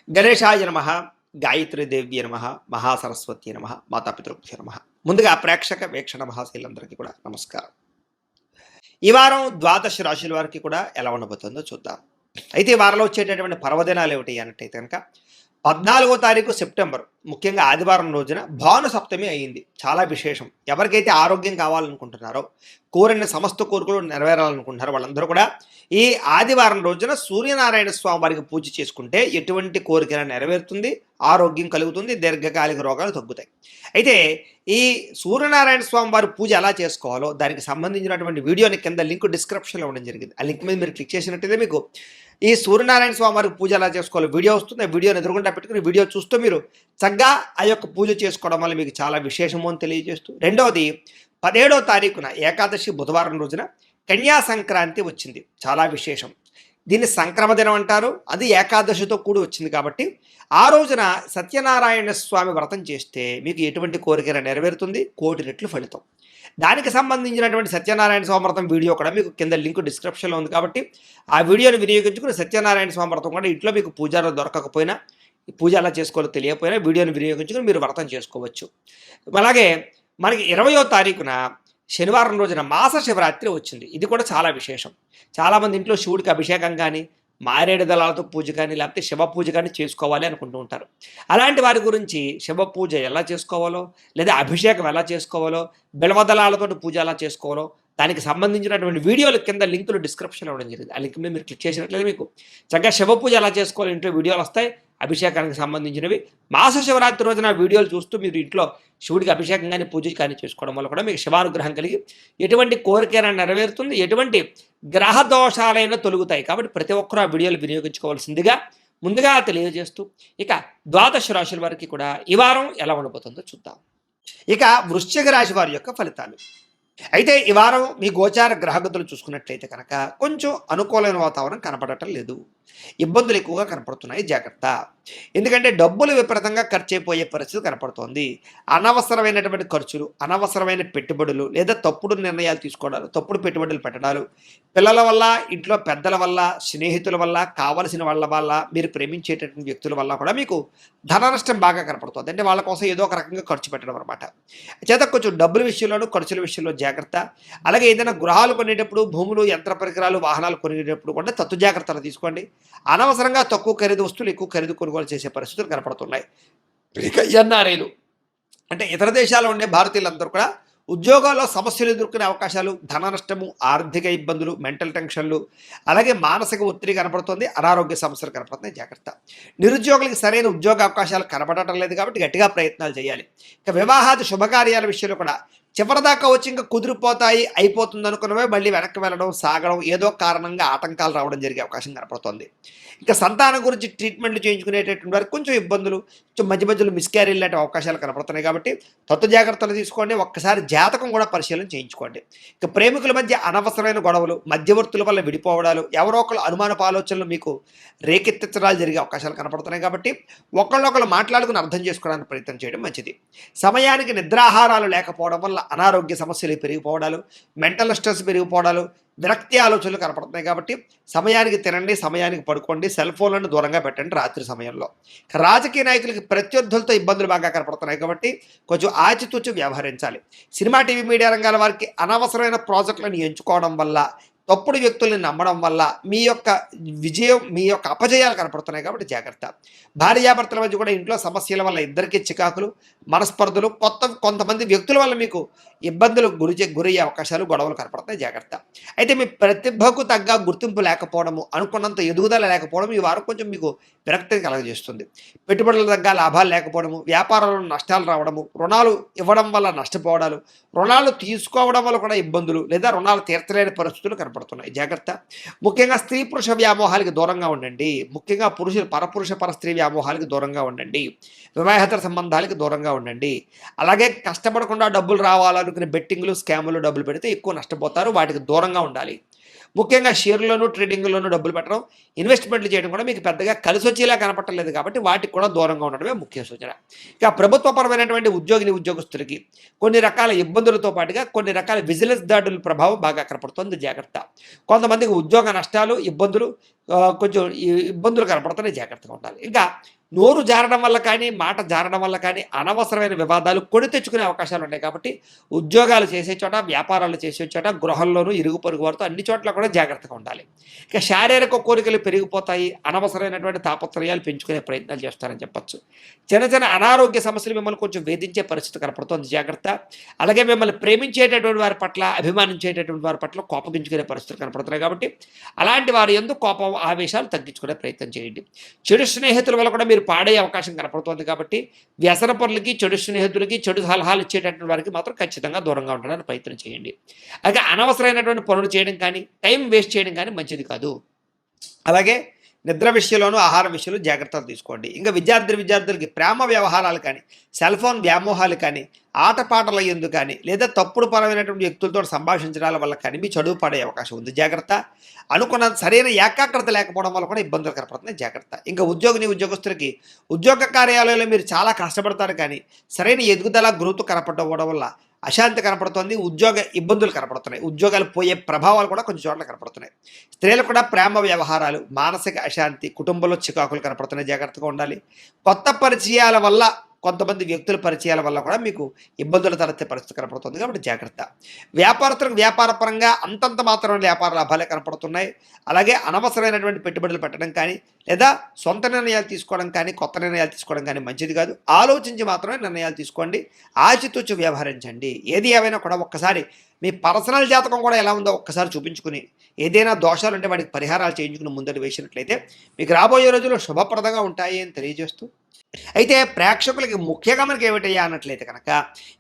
గణేశాయ నమః, గాయత్రీదేవ్యై నమః, మహాసరస్వత్యై నమః, మాతాపితృభ్యో నమః. ముందుగా ప్రేక్షక వీక్షణ మహాశీలందరికీ కూడా నమస్కారం. ఈ వారం ద్వాదశ రాశుల వారికి కూడా ఎలా ఉండబోతుందో చూద్దాం. అయితే ఈ వారంలో వచ్చేటటువంటి పర్వదినాలు ఏమిటి అన్నట్టయితే కనుక 14వ తారీఖు సెప్టెంబర్, ముఖ్యంగా ఆదివారం రోజున భాను సప్తమి అయ్యింది. చాలా విశేషం. ఎవరికైతే ఆరోగ్యం కావాలనుకుంటున్నారో, కోరిన సమస్త కోరికలు నెరవేరాలనుకుంటున్నారో వాళ్ళందరూ కూడా ఈ ఆదివారం రోజున సూర్యనారాయణ స్వామి వారికి పూజ చేసుకుంటే ఎటువంటి కోరికైనా నెరవేరుతుంది, ఆరోగ్యం కలుగుతుంది, దీర్ఘకాలిక రోగాలు తగ్గుతాయి. అయితే ఈ సూర్యనారాయణ స్వామి వారి పూజ ఎలా చేసుకోవాలో దానికి సంబంధించినటువంటి వీడియోని కింద లింక్ డిస్క్రిప్షన్లో ఉండడం జరిగింది. ఆ లింక్ మీద మీరు క్లిక్ చేసినట్టయితే మీకు ఈ సూర్యనారాయణ స్వామి వారికి పూజ ఎలా చేసుకోవాలో వీడియో వస్తుంది. ఆ వీడియోని ఎదురుగుండా పెట్టుకుని వీడియో చూస్తూ మీరు చక్కగా ఆ యొక్క పూజ చేసుకోవడం వల్ల మీకు చాలా విశేషము అని తెలియజేస్తూ, రెండవది 17వ తారీఖున ఏకాదశి బుధవారం రోజున కన్యా సంక్రాంతి వచ్చింది. చాలా విశేషం. దీన్ని సంక్రమ దినం అంటారు. అది ఏకాదశితో కూడి వచ్చింది కాబట్టి ఆ రోజున సత్యనారాయణ స్వామి వ్రతం చేస్తే మీకు ఎటువంటి కోరికైనా నెరవేరుతుంది, 1,00,00,000 రెట్లు ఫలితం. దానికి సంబంధించినటువంటి సత్యనారాయణ స్వామి వ్రతం వీడియో కూడా మీకు కింద లింక్ డిస్క్రిప్షన్లో ఉంది కాబట్టి ఆ వీడియోని వినియోగించుకుని సత్యనారాయణ స్వామి వ్రతం కూడా ఇంట్లో మీకు పూజారు దొరకకపోయినా, పూజ ఎలా చేసుకోవాలో తెలియకపోయినా వీడియోని వినియోగించుకుని మీరు వ్రతం చేసుకోవచ్చు. అలాగే మనకి 20వ తారీఖున శనివారం రోజున మాస శివరాత్రి వచ్చింది. ఇది కూడా చాలా విశేషం. చాలామంది ఇంట్లో శివుడికి అభిషేకం కానీ, మారేడు దళాలతో పూజ కానీ, లేకపోతే శివ పూజ కానీ చేసుకోవాలి అనుకుంటూ ఉంటారు. అలాంటి వారి గురించి శివ పూజ ఎలా చేసుకోవాలో, లేదా అభిషేకం ఎలా చేసుకోవాలో, బిల్వదళాలతో పూజ ఎలా చేసుకోవాలో దానికి సంబంధించినటువంటి వీడియోలు కింద లింకులు డిస్క్రిప్షన్లో ఇవ్వడం జరిగింది. ఆ లింక్ మీద మీరు క్లిక్ చేసినట్లయితే మీకు చక్కగా శివ పూజ ఎలా చేసుకోవాలో ఇంట్లో వీడియోలు వస్తాయి. అభిషేకానికి సంబంధించినవి మాస శివరాత్రి రోజున వీడియోలు చూస్తూ మీరు ఇంట్లో శివుడికి అభిషేకం కానీ పూజ కానీ చేసుకోవడం వల్ల కూడా మీకు శివానుగ్రహం కలిగి ఎటువంటి కోరికైనా నెరవేరుతుంది, ఎటువంటి గ్రహ దోషాలైనా తొలుగుతాయి. కాబట్టి ప్రతి ఒక్కరూ ఆ వీడియోలు వినియోగించుకోవాల్సిందిగా ముందుగా తెలియజేస్తూ, ఇక ద్వాదశ రాశుల వారికి కూడా ఈ వారం ఎలా ఉండబోతుందో చూద్దాం. ఇక వృశ్చిక రాశి వారి యొక్క ఫలితాలు. అయితే ఈ వారం మీ గోచార గ్రహగతులు చూసుకున్నట్లయితే కనుక కొంచెం అనుకూలమైన వాతావరణం కనపడటం లేదు. ఇబ్బందులు ఎక్కువగా కనపడుతున్నాయి, జాగ్రత్త. ఎందుకంటే డబ్బులు విపరీతంగా ఖర్చు అయిపోయే పరిస్థితి కనపడుతోంది. అనవసరమైనటువంటి ఖర్చులు, అనవసరమైన పెట్టుబడులు, లేదా తప్పుడు నిర్ణయాలు తీసుకోవడాలు, తప్పుడు పెట్టుబడులు పెట్టడాలు, పిల్లల వల్ల, ఇంట్లో పెద్దల వల్ల, స్నేహితుల వల్ల, కావలసిన వాళ్ళ వల్ల, మీరు ప్రేమించేటటువంటి వ్యక్తుల వల్ల కూడా మీకు ధన నష్టం బాగా కనపడుతుంది. అంటే వాళ్ళ కోసం ఏదో ఒక రకంగా ఖర్చు పెట్టడం అనమాట. చేత కొంచెం డబ్బుల విషయంలోనూ, ఖర్చుల విషయంలో జాగ్రత్త. అలాగే ఏదైనా గృహాలు కొనేటప్పుడు, భూములు, యంత్ర పరికరాలు, వాహనాలు కొనేటప్పుడు కూడా తత్తు జాగ్రత్తలు తీసుకోండి. అనవసరంగా తక్కువ ఖరీదు వస్తువులు ఎక్కువ ఖరీదు కొనుగోలు చేసే పరిస్థితులు కనపడుతున్నాయి. ఇక ఎన్ఆర్ఐలు అంటే ఇతర దేశాల్లో ఉండే భారతీయులందరూ కూడా ఉద్యోగాల్లో సమస్యలు ఎదుర్కొనే అవకాశాలు, ధన నష్టము, ఆర్థిక ఇబ్బందులు, మెంటల్ టెన్షన్లు, అలాగే మానసిక ఒత్తిడి కనపడుతుంది, అనారోగ్య సమస్యలు కనపడుతున్నాయి, జాగ్రత్త. నిరుద్యోగులకి సరైన ఉద్యోగ అవకాశాలు కనపడటం లేదు కాబట్టి గట్టిగా ప్రయత్నాలు చేయాలి. ఇక వివాహాది శుభకార్యాల విషయంలో కూడా చివరిదాకా వచ్చి ఇంకా కుదిరిపోతాయి, అయిపోతుంది అనుకున్నవే మళ్ళీ వెనక్కి వెళ్ళడం, సాగడం, ఏదో కారణంగా ఆటంకాలు రావడం జరిగే అవకాశం కనపడుతుంది. ఇక సంతానం గురించి ట్రీట్మెంట్లు చేయించుకునేటటువంటి వారికి కొంచెం ఇబ్బందులు, కొంచెం మధ్య మధ్యలో మిస్క్యారీలు లాంటి అవకాశాలు కనపడుతున్నాయి కాబట్టి తత్వ జాగ్రత్తలు తీసుకోండి. ఒక్కసారి జాతకం కూడా పరిశీలన చేయించుకోండి. ఇక ప్రేమికుల మధ్య అనవసరమైన గొడవలు, మధ్యవర్తుల వల్ల విడిపోవడాలు, ఎవరో ఒకళ్ళు అనుమానపు ఆలోచనలు మీకు రేకెత్తించడాలు జరిగే అవకాశాలు కనపడుతున్నాయి కాబట్టి ఒకళ్ళొకళ్ళు మాట్లాడుకుని అర్థం చేసుకోవడానికి ప్రయత్నం చేయడం మంచిది. సమయానికి నిద్రాహారాలు లేకపోవడం వల్ల అనారోగ్య సమస్యలు పెరిగిపోవడాలు, మెంటల్ స్ట్రెస్ పెరిగిపోవడాలు, విరక్తి ఆలోచనలు కనపడుతున్నాయి కాబట్టి సమయానికి తినండి, సమయానికి పడుకోండి, సెల్ ఫోన్లను దూరంగా పెట్టండి రాత్రి సమయంలో. రాజకీయ నాయకులకి ప్రత్యర్థులతో ఇబ్బందులు బాగా కనపడుతున్నాయి కాబట్టి కొంచెం ఆచితూచి వ్యవహరించాలి. సినిమా, టీవీ, మీడియా రంగాల వారికి అనవసరమైన ప్రాజెక్టులను ఎంచుకోవడం వల్ల, తప్పుడు వ్యక్తుల్ని నమ్మడం వల్ల మీ యొక్క విజయం, మీ యొక్క అపజయాలు కనపడుతున్నాయి కాబట్టి జాగ్రత్త. భార్యాభర్తల మధ్య కూడా ఇంట్లో సమస్యల వల్ల ఇద్దరికీ చికాకులు, మనస్పర్ధలు, కొంతమంది వ్యక్తుల వల్ల మీకు ఇబ్బందులు గురయ్యే అవకాశాలు, గొడవలు కనపడుతున్నాయి, జాగ్రత్త. అయితే మీ ప్రతిభకు తగ్గ గుర్తింపు లేకపోవడము, అనుకున్నంత ఎదుగుదల లేకపోవడం ఈ వారం కొంచెం మీకు విరక్తిని కలగజేస్తుంది. పెట్టుబడుల తగ్గ లాభాలు లేకపోవడము, వ్యాపారంలో నష్టాలు రావడము, రుణాలు ఇవ్వడం వల్ల నష్టపోవడాలు, రుణాలు తీసుకోవడం వల్ల కూడా ఇబ్బందులు, లేదా రుణాలు తీర్చలేని పరిస్థితులు కనపడుతున్నాయి, జాగ్రత్త. ముఖ్యంగా స్త్రీ పురుష వ్యామోహాలకి దూరంగా ఉండండి. ముఖ్యంగా పరపురుష పరస్త్రీ వ్యామోహాలకి దూరంగా ఉండండి. వివాహేతర సంబంధాలకి దూరంగా ఉండండి. అలాగే కష్టపడకుండా డబ్బులు రావాలనుకునే బెట్టింగ్లు, స్కాములు డబ్బులు పెడితే ఎక్కువ నష్టపోతారు, వాటికి దూరంగా ఉండాలి. ముఖ్యంగా షేర్లోనూ, ట్రేడింగ్లోనూ డబ్బులు పెట్టడం, ఇన్వెస్ట్మెంట్లు చేయడం కూడా మీకు పెద్దగా కలిసి వచ్చేలా కనపడలేదు కాబట్టి వాటికి కూడా దూరంగా ఉండడమే ముఖ్య సూచన. ఇక ప్రభుత్వపరమైనటువంటి ఉద్యోగస్తులకి కొన్ని రకాల ఇబ్బందులతో పాటుగా కొన్ని రకాల విజిలెన్స్ దాడుల ప్రభావం బాగా కనపడుతుంది, జాగ్రత్త. కొంతమందికి ఉద్యోగ నష్టాలు, ఇబ్బందులు, కొంచెం ఇబ్బందులు కనపడుతున్నాయి, జాగ్రత్తగా ఉండాలి. ఇంకా నోరు జారడం వల్ల కానీ, మాట జారడం వల్ల కానీ అనవసరమైన వివాదాలు కొని తెచ్చుకునే అవకాశాలు ఉన్నాయి. కాబట్టి ఉద్యోగాలు చేసే చోట, వ్యాపారాలు చేసే చోట, గృహంలోనూ, ఇరుగు పొరుగు వారితో అన్ని చోట్ల కూడా జాగ్రత్తగా ఉండాలి. ఇక శారీరక కోరికలు పెరిగిపోతాయి. అనవసరమైనటువంటి తాపత్రయాలు పెంచుకునే ప్రయత్నాలు చేస్తారని చెప్పొచ్చు. చిన్న చిన్న అనారోగ్య సమస్యలు మిమ్మల్ని కొంచెం వేధించే పరిస్థితి కనపడుతుంది, జాగ్రత్త. అలాగే మిమ్మల్ని ప్రేమించేటటువంటి వారి పట్ల, అభిమానించేటటువంటి వారి పట్ల కోపగించుకునే పరిస్థితులు కనపడుతున్నాయి. కాబట్టి అలాంటి వారి యందు కోపం, ఆవేశాలు తగ్గించుకునే ప్రయత్నం చేయండి. చెడు స్నేహితుల వల్ల కూడా మీరు పాడయ్యే అవకాశం కనపడుతోంది. కాబట్టి వ్యసన పనులకి, చెడు స్నేహితులకి, చెడు సలహాలు ఇచ్చేటటువంటి వారికి మాత్రం ఖచ్చితంగా దూరంగా ఉండడానికి ప్రయత్నం చేయండి. అలాగే అనవసరమైనటువంటి పనులు చేయడం కానీ, టైం వేస్ట్ చేయడం కానీ మంచిది కాదు. అలాగే నిద్ర విషయంలోనూ, ఆహారం విషయంలో జాగ్రత్తలు తీసుకోండి. ఇంకా విద్యార్థులకి ప్రేమ వ్యవహారాలు కానీ, సెల్ ఫోన్ వ్యామోహాలు కానీ, ఆటపాటల యందు కానీ, లేదా తప్పుడు పరమైనటువంటి వ్యక్తులతో సంభాషించడాల వల్ల కానీ మీ చదువు పడే అవకాశం ఉంది, జాగ్రత్త. అనుకున్న సరైన ఏకాగ్రత లేకపోవడం వల్ల కూడా ఇబ్బందులు కనపడుతున్నాయి, జాగ్రత్త. ఇంకా ఉద్యోగస్తులకి ఉద్యోగ కార్యాలయంలో మీరు చాలా కష్టపడతారు కానీ సరైన ఎదుగుదల, గ్రోత్ కనపడకపోవడం వల్ల అశాంతి కనపడుతోంది, ఉద్యోగ ఇబ్బందులు కనపడుతున్నాయి, ఉద్యోగాలు పోయే ప్రభావాలు కూడా కొన్ని చోట్ల కనపడుతున్నాయి. స్త్రీలకు కూడా ప్రేమ వ్యవహారాలు, మానసిక అశాంతి, కుటుంబంలో చికాకులు కనపడుతున్నాయి, జాగ్రత్తగా ఉండాలి. కొత్త పరిచయాల వల్ల, కొంతమంది వ్యక్తుల పరిచయాల వల్ల కూడా మీకు ఇబ్బందులు తలెత్తే పరిస్థితి కనపడుతుంది, కాబట్టి జాగ్రత్త. వ్యాపారస్తులకు వ్యాపారపరంగా అంతంత మాత్రమే వ్యాపార లాభాలే కనపడుతున్నాయి. అలాగే అనవసరమైనటువంటి పెట్టుబడులు పెట్టడం కానీ, లేదా సొంత నిర్ణయాలు తీసుకోవడం కానీ, కొత్త నిర్ణయాలు తీసుకోవడం కానీ మంచిది కాదు. ఆలోచించి మాత్రమే నిర్ణయాలు తీసుకోండి, ఆచితూచి వ్యవహరించండి. ఏది ఏమైనా కూడా ఒక్కసారి మీ పర్సనల్ జాతకం కూడా ఎలా ఉందో ఒక్కసారి చూపించుకుని, ఏదైనా దోషాలు ఉంటే వాటికి పరిహారాలు చేయించుకుని ముందడు వేసినట్లయితే మీకు రాబోయే రోజుల్లో శుభప్రదంగా ఉంటాయి అని తెలియజేస్తూ, అయితే ప్రేక్షకులకి ముఖ్యంగా మనకి ఏమిటయ్యా అన్నట్లయితే కనుక,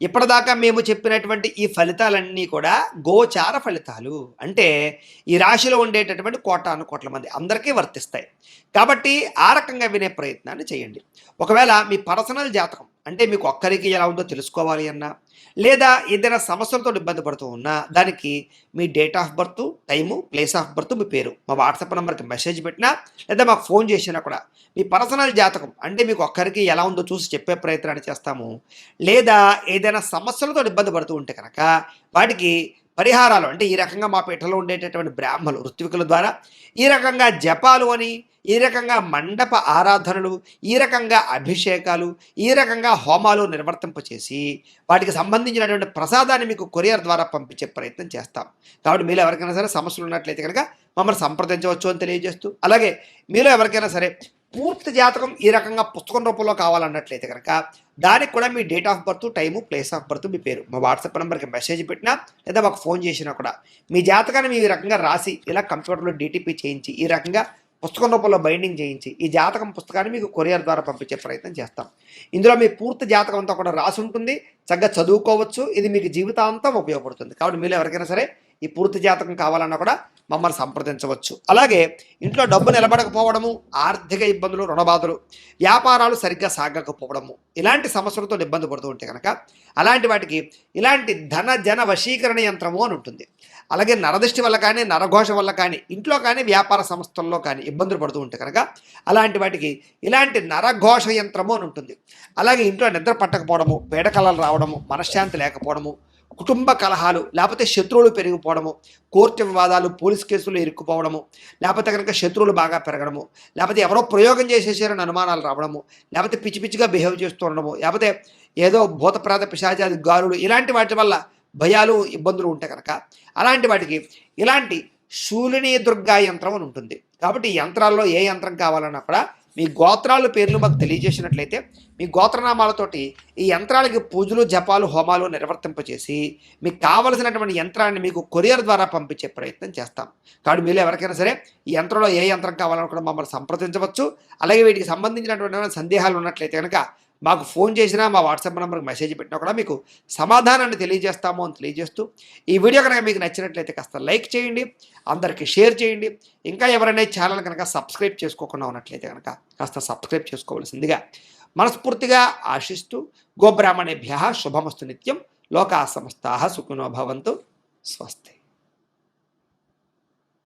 ఇప్పటిదాకా మేము చెప్పినటువంటి ఈ ఫలితాలన్నీ కూడా గోచార ఫలితాలు. అంటే ఈ రాశిలో ఉండేటటువంటి కోటాను కోట్ల మంది అందరికీ వర్తిస్తాయి. కాబట్టి ఆ రకంగా వినే ప్రయత్నాన్ని చేయండి. ఒకవేళ మీ పర్సనల్ జాతకం అంటే మీకు ఒక్కరికి ఎలా ఉందో తెలుసుకోవాలి అన్నా, లేదా ఏదైనా సమస్యలతో ఇబ్బంది పడుతూ ఉన్నా, దానికి మీ date of birth, time, place of birth, మీ పేరు మా వాట్సాప్ నెంబర్కి మెసేజ్ పెట్టినా, లేదా మాకు ఫోన్ చేసినా కూడా మీ పర్సనల్ జాతకం అంటే మీకు ఒక్కరికి ఎలా ఉందో చూసి చెప్పే ప్రయత్నాన్ని చేస్తాము. లేదా ఏదైనా సమస్యలతో ఇబ్బంది పడుతూ ఉంటే కనుక వాటికి పరిహారాలు అంటే ఈ రకంగా మా పీఠలో ఉండేటటువంటి బ్రాహ్మలు, ఋత్వికుల ద్వారా ఈ రకంగా జపాలు అని, ఈ రకంగా మండప ఆరాధనలు, ఈ రకంగా అభిషేకాలు, ఈ రకంగా హోమాలు నిర్వర్తింపచేసి వాటికి సంబంధించినటువంటి ప్రసాదాన్ని మీకు కొరియర్ ద్వారా పంపించే ప్రయత్నం చేస్తాం. కాబట్టి మీలో ఎవరికైనా సరే సమస్యలు ఉన్నట్లయితే కనుక మమ్మల్ని సంప్రదించవచ్చు అని తెలియజేస్తూ, అలాగే మీలో ఎవరికైనా సరే పూర్తి జాతకం ఈ రకంగా పుస్తకం రూపంలో కావాలన్నట్లయితే కనుక దానికి కూడా మీ date of birth, time, place of birth, మీ పేరు మా వాట్సాప్ నెంబర్కి మెసేజ్ పెట్టినా, లేదా మాకు ఫోన్ చేసినా కూడా మీ జాతకాన్ని మీ రకంగా రాసి ఇలా కంప్యూటర్లో డీటీపీ చేయించి ఈ రకంగా పుస్తకం రూపంలో బైండింగ్ చేయించి ఈ జాతకం పుస్తకాన్ని మీకు కొరియర్ ద్వారా పంపించే ప్రయత్నం చేస్తాం. ఇందులో మీ పూర్తి జాతకం అంతా కూడా రాసి ఉంటుంది, చక్కగా చదువుకోవచ్చు. ఇది మీకు జీవితాంతం ఉపయోగపడుతుంది. కాబట్టి మీరు ఎవరికైనా సరే ఈ పూర్తి జాతకం కావాలన్నా కూడా మమ్మల్ని సంప్రదించవచ్చు. అలాగే ఇంట్లో డబ్బు నిలబడకపోవడము, ఆర్థిక ఇబ్బందులు, రుణబాధలు, వ్యాపారాలు సరిగ్గా సాగకపోవడము, ఇలాంటి సమస్యలతో ఇబ్బంది పడుతూ ఉంటే కనుక అలాంటి వాటికి ఇలాంటి ధన జన వశీకరణ యంత్రము అని ఉంటుంది. అలాగే నరదృష్టి వల్ల కానీ, నరఘోష వల్ల కానీ, ఇంట్లో కానీ, వ్యాపార సంస్థల్లో కానీ ఇబ్బందులు పడుతూ ఉంటే కనుక అలాంటి వాటికి ఇలాంటి నరఘోష యంత్రము అని ఉంటుంది. అలాగే ఇంట్లో నిద్ర పట్టకపోవడము, పీడకలలు రావడము, మనశ్శాంతి లేకపోవడము, కుటుంబ కలహాలు, లేకపోతే శత్రువులు పెరిగిపోవడము, కోర్టు వివాదాలు, పోలీస్ కేసులు ఇరుక్కుపోవడము, లేకపోతే కనుక శత్రువులు బాగా పెరగడము, లేకపోతే ఎవరో ప్రయోగం చేసేసారని అనుమానాలు రావడము, లేకపోతే పిచ్చి పిచ్చిగా బిహేవ్ చేస్తూ ఉండడము, లేకపోతే ఏదో భూతప్రాత పిశాచాది గారులు, ఇలాంటి వాటి వల్ల భయాలు, ఇబ్బందులు ఉంటే కనుక అలాంటి వాటికి ఇలాంటి శూలిని దుర్గా యంత్రం అని ఉంటుంది. కాబట్టి ఈ యంత్రాల్లో ఏ యంత్రం కావాలన్నా కూడా మీ గోత్రాల పేర్లు మాకు తెలియజేసినట్లయితే మీ గోత్రనామాలతోటి ఈ యంత్రాలకి పూజలు, జపాలు, హోమాలు నిర్వర్తింపచేసి మీకు కావలసినటువంటి యంత్రాన్ని మీకు కొరియర్ ద్వారా పంపించే ప్రయత్నం చేస్తాం. కాబట్టి మీరు ఎవరికైనా సరే ఈ యంత్రంలో ఏ యంత్రం కావాలన్నా కూడా మమ్మల్ని సంప్రదించవచ్చు. అలాగే వీటికి సంబంధించినటువంటి సందేహాలు ఉన్నట్లయితే కనుక మాకు ఫోన్ చేసినా, మా వాట్సాప్ నెంబర్కి మెసేజ్ పెట్టినా కూడా మీకు సమాధానాన్ని తెలియజేస్తాము అని తెలియజేస్తూ, ఈ వీడియో కనుక మీకు నచ్చినట్లయితే కాస్త లైక్ చేయండి, అందరికీ షేర్ చేయండి. ఇంకా ఎవరైనా ఛానల్ కనుక సబ్స్క్రైబ్ చేసుకోకుండా ఉన్నట్లయితే కనుక కాస్త సబ్స్క్రైబ్ చేసుకోవాల్సిందిగా మనస్ఫూర్తిగా ఆశిస్తూ, గోబ్రాహ్మణేభ్యః శుభమస్తు నిత్యం, లోకా సమస్తాః సుఖినో భవంతు, స్వస్తి.